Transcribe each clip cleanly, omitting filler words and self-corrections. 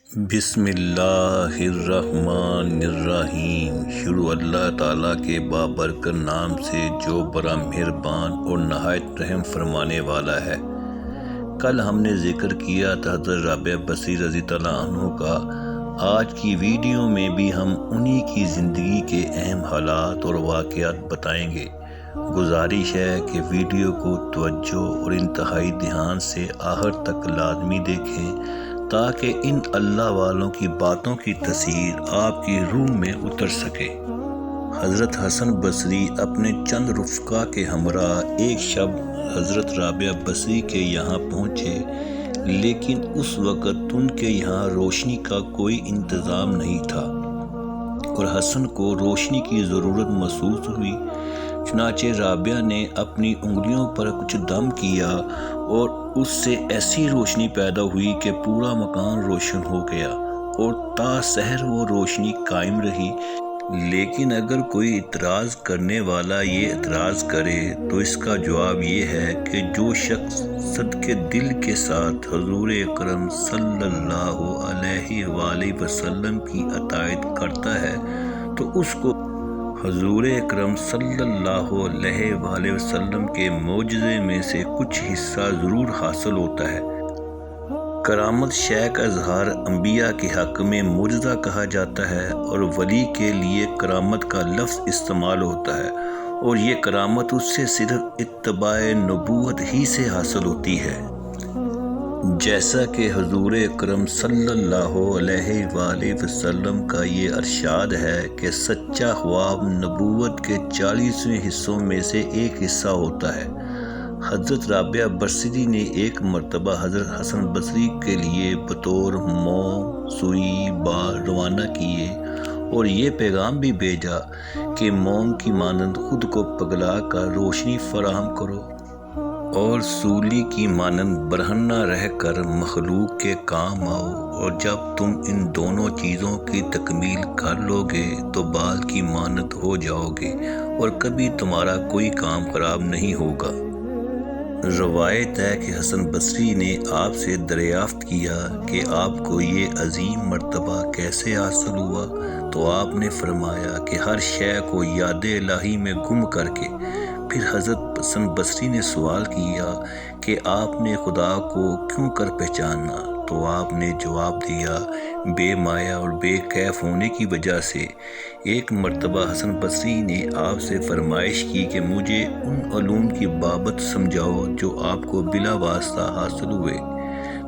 بسم اللہ الرحمن الرحیم۔ شروع اللہ تعالیٰ کے بابرکت نام سے جو بڑا مہربان اور نہایت رحم فرمانے والا ہے۔ کل ہم نے ذکر کیا تھا حضرت رابعہ بصری رضی اللہ عنہ کا۔ آج کی ویڈیو میں بھی ہم انہی کی زندگی کے اہم حالات اور واقعات بتائیں گے۔ گزارش ہے کہ ویڈیو کو توجہ اور انتہائی دھیان سے آخر تک لازمی دیکھیں تاکہ ان اللہ والوں کی باتوں کی تاثیر آپ کی روح میں اتر سکے۔ حضرت حسن بصری اپنے چند رفقا کے ہمراہ ایک شب حضرت رابعہ بصری کے یہاں پہنچے، لیکن اس وقت ان کے یہاں روشنی کا کوئی انتظام نہیں تھا اور حسن کو روشنی کی ضرورت محسوس ہوئی۔ چنانچہ رابعہ نے اپنی انگلیوں پر کچھ دم کیا اور اس سے ایسی روشنی پیدا ہوئی کہ پورا مکان روشن ہو گیا اور تا سحر وہ روشنی قائم رہی۔ لیکن اگر کوئی اعتراض کرنے والا یہ اعتراض کرے تو اس کا جواب یہ ہے کہ جو شخص صدقے دل کے ساتھ حضور اکرم صلی اللہ علیہ وآلہ وسلم کی اطاعت کرتا ہے تو اس کو حضور اکرم صلی اللہ علیہ وآلہ وسلم کے معجزے میں سے کچھ حصہ ضرور حاصل ہوتا ہے۔ کرامت شے کا اظہار انبیاء کے حق میں معجزہ کہا جاتا ہے اور ولی کے لیے کرامت کا لفظ استعمال ہوتا ہے، اور یہ کرامت اس سے صرف اتباع نبوت ہی سے حاصل ہوتی ہے۔ جیسا کہ حضور اکرم صلی اللہ علیہ وآلہ وسلم کا یہ ارشاد ہے کہ سچا خواب نبوت کے 40ویں حصوں میں سے ایک حصہ ہوتا ہے۔ حضرت رابعہ بصری نے ایک مرتبہ حضرت حسن بصری کے لیے بطور موم سوئی بال روانہ کیے اور یہ پیغام بھی بھیجا کہ موم کی مانند خود کو پگلا کر روشنی فراہم کرو اور سولی کی مانند برہنہ رہ کر مخلوق کے کام آؤ، اور جب تم ان دونوں چیزوں کی تکمیل کر لو گے تو بال کی مانند ہو جاؤ گے اور کبھی تمہارا کوئی کام خراب نہیں ہوگا۔ روایت ہے کہ حسن بصری نے آپ سے دریافت کیا کہ آپ کو یہ عظیم مرتبہ کیسے حاصل ہوا، تو آپ نے فرمایا کہ ہر شے کو یاد الہی میں گم کر کے۔ پھر حضرت حسن بصری نے سوال کیا کہ آپ نے خدا کو کیوں کر پہچانا، تو آپ نے جواب دیا بے مایہ اور بے کیف ہونے کی وجہ سے۔ ایک مرتبہ حسن بصری نے آپ سے فرمائش کی کہ مجھے ان علوم کی بابت سمجھاؤ جو آپ کو بلا واسطہ حاصل ہوئے،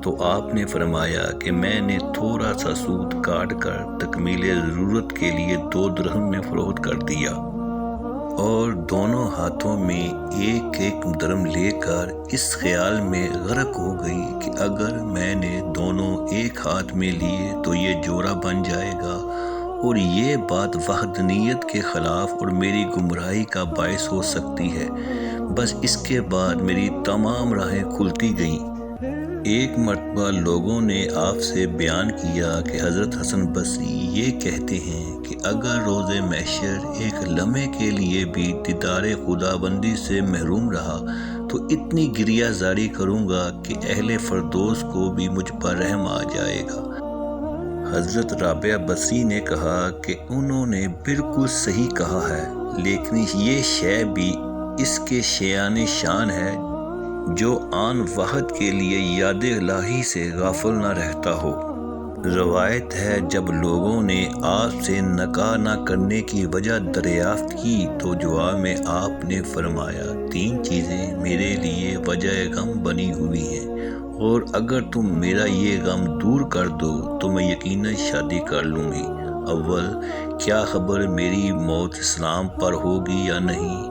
تو آپ نے فرمایا کہ میں نے تھوڑا سا سود کاٹ کر تکمیل ضرورت کے لیے 2 درہم میں فروخت کر دیا، اور دونوں ہاتھوں میں ایک ایک درہم لے کر اس خیال میں غرق ہو گئی کہ اگر میں نے دونوں ایک ہاتھ میں لیے تو یہ جوڑا بن جائے گا، اور یہ بات وحدانیت کے خلاف اور میری گمراہی کا باعث ہو سکتی ہے۔ بس اس کے بعد میری تمام راہیں کھلتی گئیں۔ ایک مرتبہ لوگوں نے آپ سے بیان کیا کہ حضرت حسن بصری یہ کہتے ہیں کہ اگر روز محشر ایک لمحے کے لیے بھی دیدار خداوندی سے محروم رہا تو اتنی گریہ زاری کروں گا کہ اہل فردوس کو بھی مجھ پر رحم آ جائے گا۔ حضرت رابعہ بصری نے کہا کہ انہوں نے بالکل صحیح کہا ہے، لیکن یہ شے بھی اس کے شایان شان ہے جو آن وقت کے لیے یاد الہی سے غافل نہ رہتا ہو۔ روایت ہے جب لوگوں نے آپ سے نکاح نہ کرنے کی وجہ دریافت کی تو جواب میں آپ نے فرمایا 3 چیزیں میرے لیے وجہ غم بنی ہوئی ہیں، اور اگر تم میرا یہ غم دور کر دو تو میں یقیناً شادی کر لوں گی۔ اول، کیا خبر میری موت اسلام پر ہوگی یا نہیں؟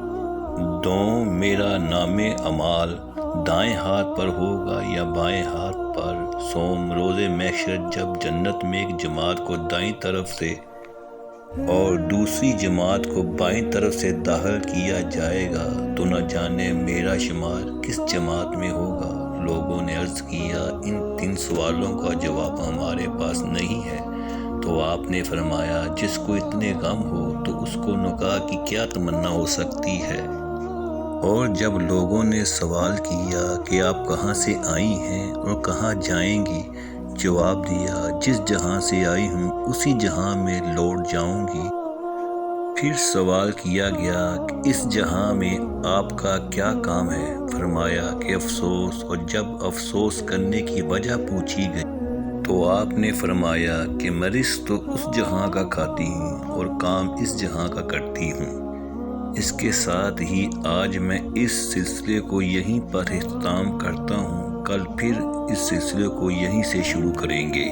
2، میرا نام اعمال دائیں ہاتھ پر ہوگا یا بائیں ہاتھ پر؟ سوم، روز محشر جب جنت میں ایک جماعت کو دائیں طرف سے اور دوسری جماعت کو بائیں طرف سے داخل کیا جائے گا تو نہ جانے میرا شمار کس جماعت میں ہوگا۔ لوگوں نے عرض کیا ان 3 سوالوں کا جواب ہمارے پاس نہیں ہے، تو آپ نے فرمایا جس کو اتنے غم ہو تو اس کو نکاح کی کیا تمنا ہو سکتی ہے؟ اور جب لوگوں نے سوال کیا کہ آپ کہاں سے آئی ہیں اور کہاں جائیں گی، جواب دیا، جس جہاں سے آئی ہوں اسی جہاں میں لوٹ جاؤں گی۔ پھر سوال کیا گیا کہ اس جہاں میں آپ کا کیا کام ہے؟ فرمایا کہ افسوس، اور جب افسوس کرنے کی وجہ پوچھی گئی تو آپ نے فرمایا کہ میں رزق تو اس جہاں کا کھاتی ہوں اور کام اس جہاں کا کرتی ہوں۔ اس کے ساتھ ہی آج میں اس سلسلے کو یہیں پر اختتام کرتا ہوں، کل پھر اس سلسلے کو یہیں سے شروع کریں گے۔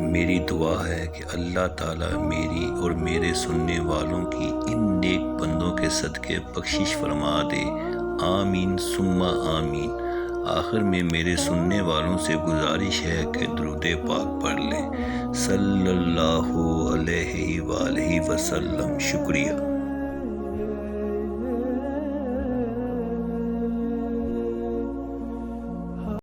میری دعا ہے کہ اللہ تعالیٰ میری اور میرے سننے والوں کی ان نیک بندوں کے صدقے بخشش فرما دے، آمین ثم آمین۔ آخر میں میرے سننے والوں سے گزارش ہے کہ درود پاک پڑھ لیں، صلی اللہ علیہ وآلہ وسلم۔ شکریہ۔